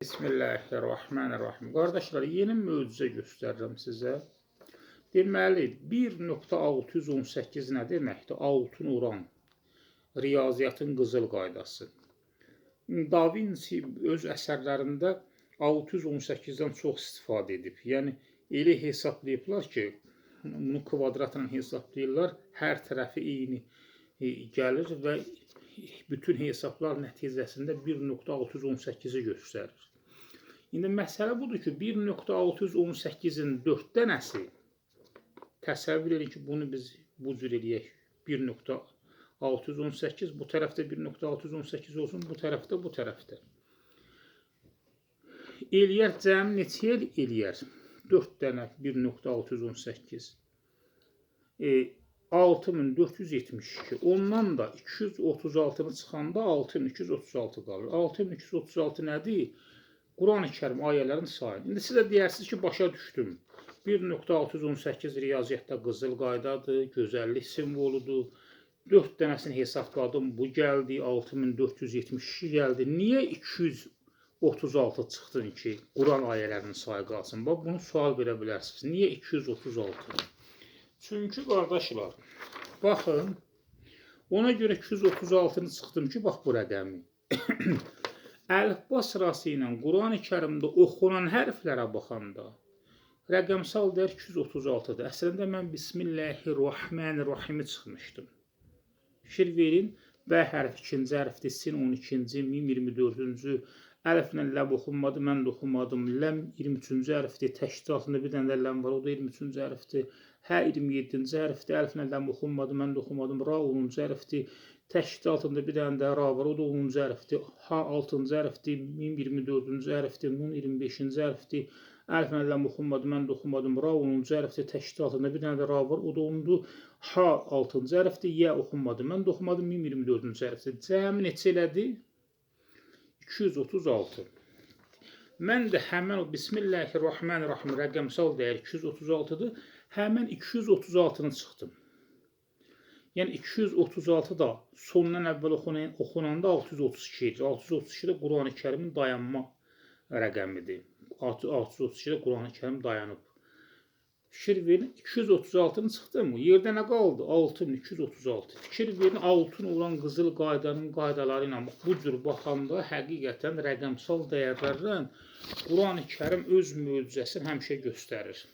Bismillahirrahmanirrahim. Qardaşlar, yeni möcüzə göstərirəm sizə. Deməli, 1.618 nə deməkdir? Altın uran, riyaziyyatın qızıl qaydası. Da Vinci öz əsərlərində 618-dən çox istifadə edib. Yəni, elə hesablayıblar ki, bunu kvadratla hesablayırlar, hər tərəfi eyni gəlir və bütün hesablar nəticəsində 1.618-i göstərir. İndi məsələ budur ki, 1.618-in 4 dənəsi, təsəvvür edin ki, bunu biz bu cür eləyək, 1.618, bu tərəfdə 1.618 olsun, bu tərəfdə, bu tərəfdə. Eləyər, cəmi neçə eləyər? 4 dənə 1.618. 6472. Ondan da 236-nı çıxanda 6236 qalır. 6236 nədir? Quran-ı Kərim ayələrin sayı. İndi sizə deyərsiniz ki, başa düşdüm. 1.618 riyaziyyatda qızıl qaydadır, gözəllik simvoludur. 4 dənəsini hesabladım, bu gəldi, 6472 gəldi. Niyə 236 çıxdın ki, Quran ayələrinin sayı qalsın? Bax, bunu sual verə bilərsiniz. Niyə 236? Çünki, qardaşlar, baxın, ona görə 236-nı çıxdım ki, bax bu rəqəmi. Əlifba sırası ilə Quran-ı Kərimdə oxunan hərflərə baxanda rəqəmsal dəyər 236-dır. Əslində mən Bismillahirrahmanirrahimi çıxmışdım. Fikir verin, bə hərfi 2-ci hərfdir, sin 12-ci, mim 24-cü, əliflə ləb oxunmadı, mən də oxumadım. Ləm 23-cü hərfdir, təşkil altında bir dənə də ləm var, o da 23-cü hərfdir. Hə 27-ci hərfdir, əliflə ləm oxunmadı, mən də oxumadım. Ra 10-cu hərfdir, təşkil altında bir dənə də ra var, o da 10-cu hərfdir. Ha 6-cı hərfdir, mim 24-cü hərfdir, nun 25-ci hərfdir. Əliflə ləm oxunmadı, mən də oxumadım. Ra 10-cu hərfdir, təşkil altında bir dənə də ra var, o da 10-dur. Ha 6-cı hərfdir, yə oxunmadı, mən də oxumadım. Mim 24-cü hərfdir. Cəmi neçə elədi? 236. Mən də həmən o Bismillahirrahmanirrahim rəqəmsal dəyər 236-dır. Həmən 236-nı çıxdım. Yəni 236 da sondan əvvəl oxunanda 632 edir. 632 də Quran-ı Kərimin dayanma rəqəmidir. 632 də Quran-ı Kərim dayanıb. Fikir verin, 236-nı çıxdı mı? Yerdə nə qaldı? 6236. Fikir verin, altın olan qızıl qaydanın qaydaları ilə bu cür baxanda həqiqətən rəqəmsal dəyərlərlə Quran-ı Kərim öz möcüzəsini həmişə göstərir.